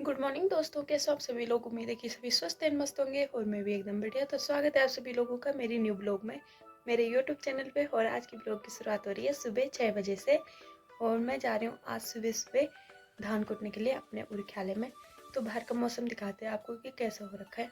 Good morning दोस्तों, कैसे हो आप सभी लोग। उम्मीद है कि सभी स्वस्थ एंड मस्त होंगे और मैं भी एकदम बढ़िया। तो स्वागत है आप सभी लोगों का मेरी न्यू ब्लॉग में, मेरे यूट्यूब चैनल पे। और आज की ब्लॉग की शुरुआत हो रही है सुबह 6 बजे से और मैं जा रही हूँ आज सुबह सुबह धान कूटने के लिए अपने उरख्याले में। तो बाहर का मौसम दिखाते हैं आपको कि कैसा हो रखा है।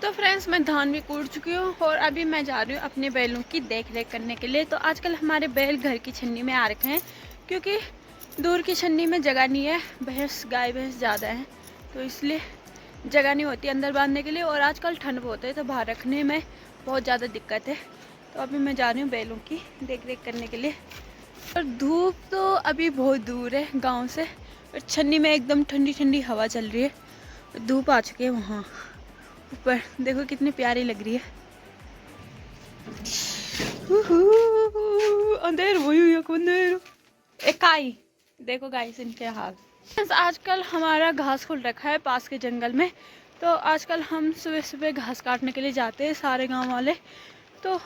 तो फ्रेंड्स, मैं धान भी कूट चुकी हूँ और अभी मैं जा रही हूँ अपने बैलों की देख रेख करने के लिए। तो आजकल हमारे बैल घर की छन्नी में आ रखे हैं क्योंकि दूर की छन्नी में जगह नहीं है। गाय भैंस ज़्यादा हैं तो इसलिए जगह नहीं होती अंदर बांधने के लिए, और आजकल ठंड बहुत है तो बाहर रखने में बहुत ज़्यादा दिक्कत है। तो अभी मैं जा रही हूँ बैलों की देख रेख करने के लिए। और धूप तो अभी बहुत दूर है गाँव से, और छन्नी में एकदम ठंडी ठंडी हवा चल रही है। धूप आ चुकी है वहाँ ऊपर, देखो कितनी प्यारी लग रही है। अंधेर अंधेर एकाई देखो गाइस इनके हाल। आजकल हमारा घास खुल रखा है पास के जंगल में, तो आजकल हम सुबह सुबह घास काटने के लिए जाते हैं सारे गांव वाले। तो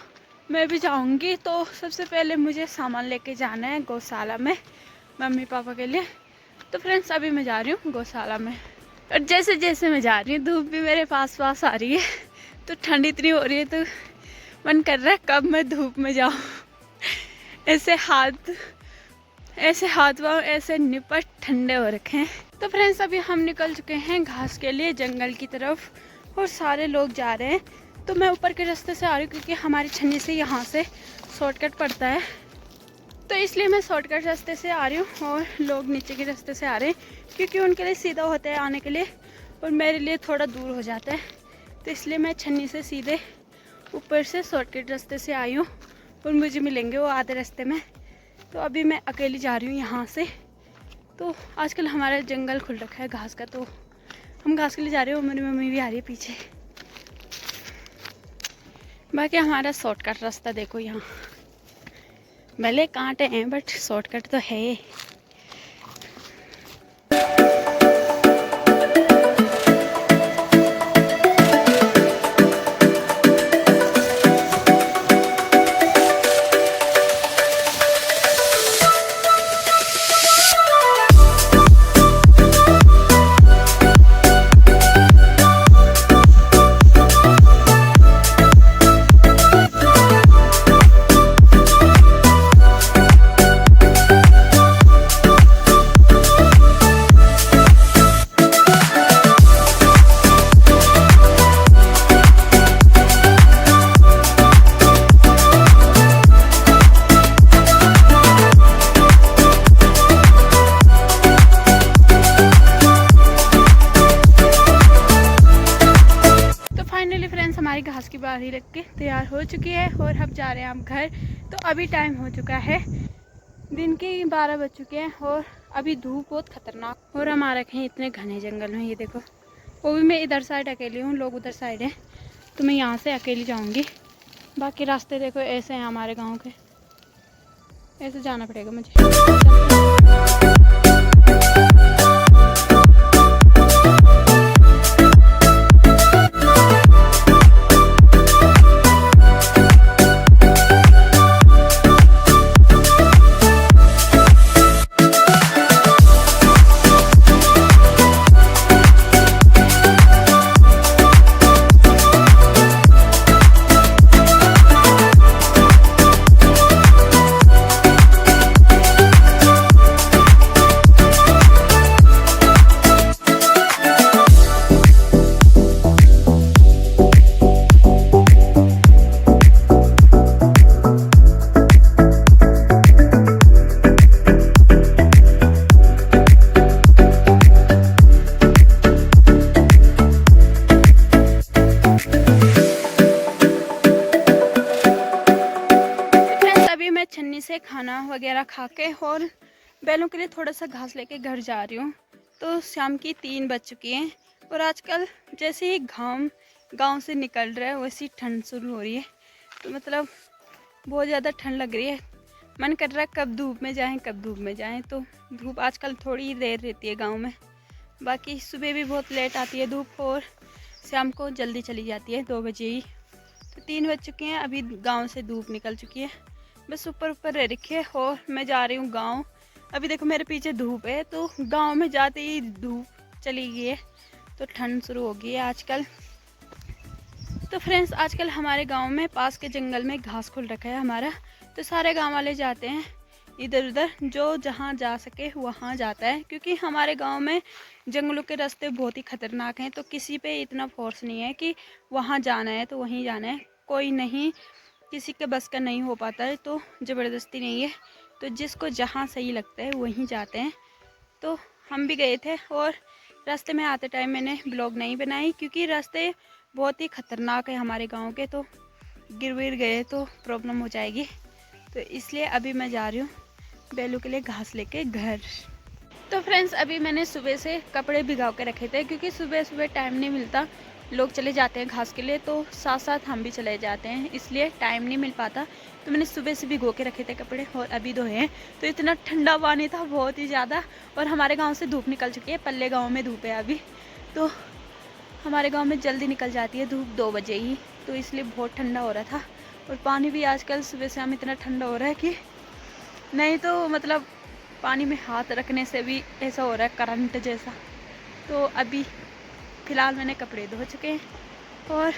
मैं भी जाऊंगी। तो सबसे पहले मुझे सामान लेके जाना है गौशाला में मम्मी पापा के लिए। तो फ्रेंड्स, अभी मैं जा रही हूँ गौशाला में। और जैसे जैसे मैं जा रही हूँ धूप भी मेरे पास पास आ रही है, तो ठंड इतनी हो रही है तो मन कर रहा है कब मैं धूप में जाऊँ। ऐसे हाथ पाँव ऐसे निपट ठंडे हो रखे हैं। तो फ्रेंड्स, अभी हम निकल चुके हैं घास के लिए जंगल की तरफ और सारे लोग जा रहे हैं। तो मैं ऊपर के रास्ते से आ रही हूँ क्योंकि हमारी छन्नी से यहाँ से शॉर्टकट पड़ता है, तो इसलिए मैं शॉर्टकट रास्ते से आ रही हूँ और लोग नीचे के रास्ते से आ रहे हैं क्योंकि उनके लिए सीधा होता है आने के लिए और मेरे लिए थोड़ा दूर हो जाता है। तो इसलिए मैं छन्नी से सीधे ऊपर से शॉर्टकट रास्ते से आई हूँ और मुझे मिलेंगे वो आधे रास्ते में। तो अभी मैं अकेली जा रही हूँ यहाँ से। तो आजकल हमारा जंगल खुल रखा है घास का, तो हम घास के लिए जा रहे हैं और मेरी मम्मी भी आ रही है पीछे। बाकी हमारा शॉर्टकट रास्ता देखो, यहाँ भले कांटे हैं बट शॉर्टकट तो है। हमारी घास की बारी रख के तैयार हो चुकी है और अब जा रहे हैं हम घर। तो अभी टाइम हो चुका है दिन के 12 बज चुके हैं और अभी धूप बहुत खतरनाक। और हम आ रखे हैं इतने घने जंगल में, ये देखो। वो भी मैं इधर साइड अकेली हूँ, लोग उधर साइड हैं, तो मैं यहाँ से अकेली जाऊँगी। बाकी रास्ते देखो ऐसे हैं हमारे गाँव के, ऐसे जाना पड़ेगा मुझे। खाना वगैरह खा के और बैलों के लिए थोड़ा सा घास लेके घर जा रही हूँ। तो शाम की 3 बज चुकी हैं और आजकल जैसे ही गांव से निकल रहा है वैसी ठंड शुरू हो रही है। तो मतलब बहुत ज़्यादा ठंड लग रही है। मन कर रहा है कब धूप में जाएं। तो धूप आजकल थोड़ी ही देर रहती है गांव में, बाकी सुबह भी बहुत लेट आती है धूप और शाम को जल्दी चली जाती है 2 बजे ही। तो 3 बज चुके हैं, अभी गांव से धूप निकल चुकी है, बस ऊपर रह रखी है और मैं जा रही हूँ गाँव। अभी देखो मेरे पीछे धूप है, तो गाँव में जाते ही धूप चली गई है, तो ठंड शुरू हो गई है आजकल। तो फ्रेंड्स आजकल हमारे गांव में पास के जंगल में घास खुल रखा है हमारा, तो सारे गांव वाले जाते हैं इधर उधर, जो जहां जा सके वहां जाता है, क्योंकि हमारे गांव में जंगलों के रास्ते बहुत ही खतरनाक हैं। तो किसी पे इतना फोर्स नहीं है कि वहां जाना है तो वहीं जाना है, कोई नहीं, किसी के बस का नहीं हो पाता है, तो ज़बरदस्ती नहीं है। तो जिसको जहाँ सही लगता है वहीं जाते हैं। तो हम भी गए थे और रास्ते में आते टाइम मैंने ब्लॉग नहीं बनाई, क्योंकि रास्ते बहुत ही ख़तरनाक है हमारे गांव के, तो गिर विर गए तो प्रॉब्लम हो जाएगी। तो इसलिए अभी मैं जा रही हूँ बैलों के लिए घास लेके घर। तो फ्रेंड्स अभी मैंने सुबह से कपड़े भिगो के रखे थे, क्योंकि सुबह सुबह टाइम नहीं मिलता, लोग चले जाते हैं घास के लिए, तो साथ साथ हम भी चले जाते हैं, इसलिए टाइम नहीं मिल पाता। तो मैंने सुबह से भिगो के रखे थे कपड़े और अभी धोए हैं। तो इतना ठंडा पानी था बहुत ही ज़्यादा, और हमारे गांव से धूप निकल चुकी है, पल्ले गांव में धूप है अभी, तो हमारे गांव में जल्दी निकल जाती है धूप 2 बजे ही, तो इसलिए बहुत ठंडा हो रहा था। और पानी भी आजकल सुबह शाम इतना ठंडा हो रहा है कि नहीं, तो मतलब पानी में हाथ रखने से भी ऐसा हो रहा है करंट जैसा। तो अभी फ़िलहाल मैंने कपड़े धो चुके हैं और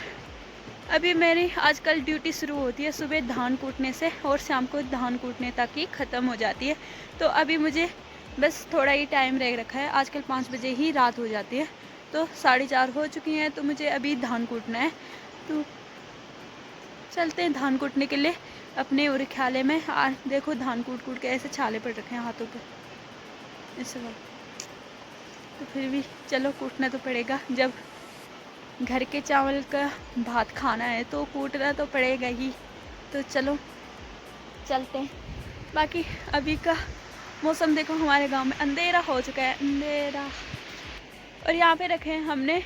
अभी मेरी आजकल ड्यूटी शुरू होती है सुबह धान कूटने से, और शाम को धान कूटने तक ही ख़त्म हो जाती है। तो अभी मुझे बस थोड़ा ही टाइम रह रखा है, आजकल 5 बजे ही रात हो जाती है, तो 4:30 हो चुकी हैं। तो मुझे अभी धान कूटना है, तो चलते हैं धान कूटने के लिए अपने उरख्याले में। देखो धान कूट के ऐसे छाले पड़ रखे हैं हाथों पे ऐसे वाला, तो फिर भी चलो कूटना तो पड़ेगा, जब घर के चावल का भात खाना है तो कूटना तो पड़ेगा ही। तो चलो चलते हैं। बाकी अभी का मौसम देखो, हमारे गांव में अंधेरा हो चुका है, अंधेरा। और यहाँ पे रखे हैं हमने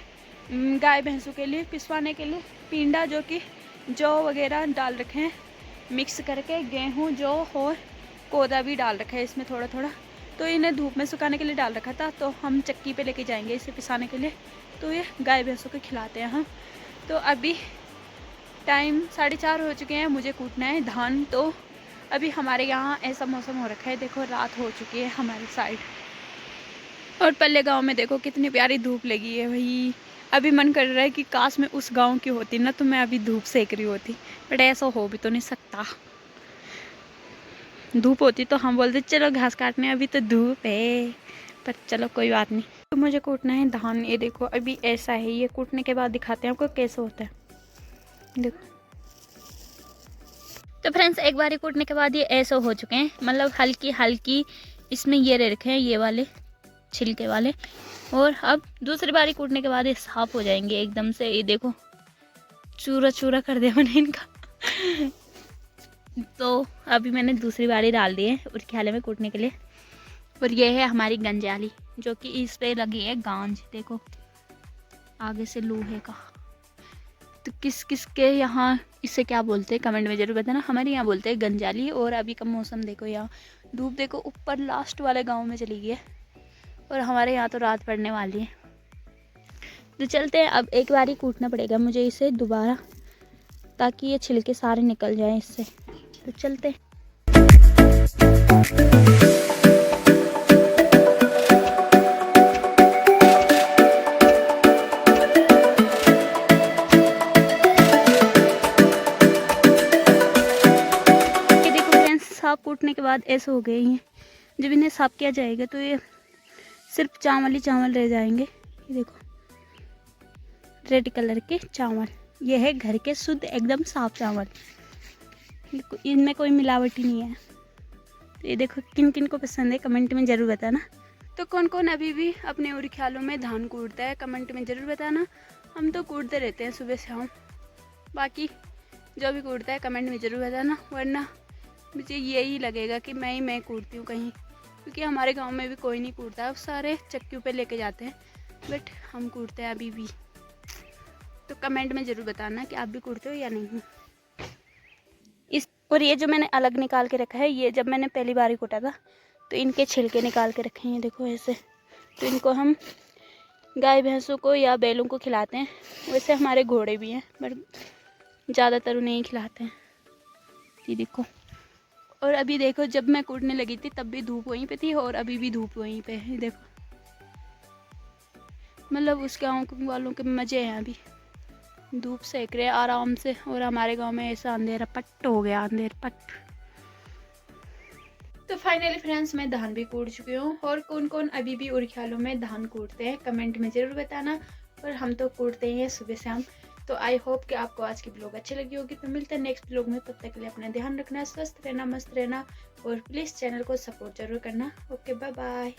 गाय भैंसों के लिए पिसवाने के लिए पींडा, जो कि जौ वगैरह डाल रखे हैं मिक्स करके, गेहूँ जौ और कोदा भी डाल रखा है इसमें थोड़ा थोड़ा। तो इन्हें धूप में सुखाने के लिए डाल रखा था, तो हम चक्की पे लेके जाएंगे इसे पिसाने के लिए, तो ये गाय भैंसों को खिलाते हैं हम। तो अभी टाइम 4:30 हो चुके हैं, मुझे कूटना है धान। तो अभी हमारे यहाँ ऐसा मौसम हो रखा है, देखो रात हो चुकी है हमारी साइड, और पल्ले गांव में देखो कितनी प्यारी धूप लगी है भाई। अभी मन कर रहा है कि काश मैं उस गांव की होती ना, तो मैं अभी धूप सेक रही होती, बट ऐसा हो भी तो नहीं सकता। धूप होती तो हम बोलते चलो घास काटने, अभी तो धूप है, पर चलो कोई बात नहीं। तो मुझे कूटना है धान, ये देखो अभी ऐसा है, ये कूटने के बाद दिखाते हैं आपको कैसे होता है, देखो। तो फ्रेंड्स एक बार कूटने के बाद ये ऐसे हो चुके हैं, मतलब हल्की हल्की इसमें ये रह रखे हैं ये वाले छिलके वाले, और अब दूसरी बारी कूटने के बाद ये साफ हो जाएंगे एकदम से। ये देखो चूरा चूरा कर दिया मैंने इनका। तो अभी मैंने दूसरी बारी डाल दी है उरख्याले में कूटने के लिए, और ये है हमारी गंजाली, जो कि इस पे लगी है गांज, देखो आगे से लोहे का। तो किस किस के यहाँ इसे क्या बोलते हैं कमेंट में जरूर बताना, हमारे यहाँ बोलते हैं गंजाली। और अभी का मौसम देखो, यहाँ धूप देखो ऊपर लास्ट वाले गाँव में चली गई है, और हमारे यहाँ तो रात पड़ने वाली है। तो चलते हैं, अब एक बार ही कूटना पड़ेगा मुझे इसे दोबारा, ताकि ये छिलके सारे निकल जाएं इससे। तो चलते हैं। ये देखो फ्रेंड्स, साफ कूटने के बाद ऐसे हो गए हैं। जब इन्हें साफ किया जाएगा तो ये सिर्फ चावल ही चावल रह जाएंगे। ये देखो रेड कलर के चावल, ये है घर के शुद्ध एकदम साफ चावल, इनमें कोई मिलावट ही नहीं है। तो ये देखो किन किन को पसंद है कमेंट में ज़रूर बताना। तो कौन कौन अभी भी अपने उरख्यालों में धान कूटता है कमेंट में ज़रूर बताना। हम तो कूटते रहते हैं सुबह शाम, बाकी जो भी कूटता है कमेंट में ज़रूर बताना, वरना मुझे यही लगेगा कि मैं कूटती हूँ कहीं, क्योंकि हमारे गांव में भी कोई नहीं कूटता, अब सारे चक्कियों पे लेके जाते हैं, बट हम कूटते हैं अभी भी। तो कमेंट में ज़रूर बताना कि आप भी कूटते हो या नहीं। और ये जो मैंने अलग निकाल के रखा है, ये जब मैंने पहली बार ही कूटा था तो इनके छिलके निकाल के रखे हैं, देखो ऐसे। तो इनको हम गाय भैंसों को या बैलों को खिलाते हैं। वैसे हमारे घोड़े भी हैं, पर ज़्यादातर उन्हें ही खिलाते हैं। ये देखो। और अभी देखो, जब मैं कूटने लगी थी तब भी धूप वहीं पे थी, और अभी भी धूप वहीं पे है, देखो। मतलब उस गाँव वालों के मज़े हैं, अभी धूप सेक रहे आराम से। और हमारे गांव में ऐसा अंधेरा पट्ट हो गया, अंधेर पट्ट। तो फाइनली फ्रेंड्स, मैं धान भी कूट चुकी हूँ। और कौन कौन अभी भी उरख्यालों में धान कूटते हैं कमेंट में ज़रूर बताना। और हम तो कूटते ही हैं सुबह शाम। तो आई होप कि आपको आज की ब्लॉग अच्छी लगी होगी। तो मिलते हैं नेक्स्ट ब्लॉग में, तब तक के लिए अपना ध्यान रखना, स्वस्थ रहना, मस्त रहना, और प्लीज़ चैनल को सपोर्ट जरूर करना। Okay, bye bye.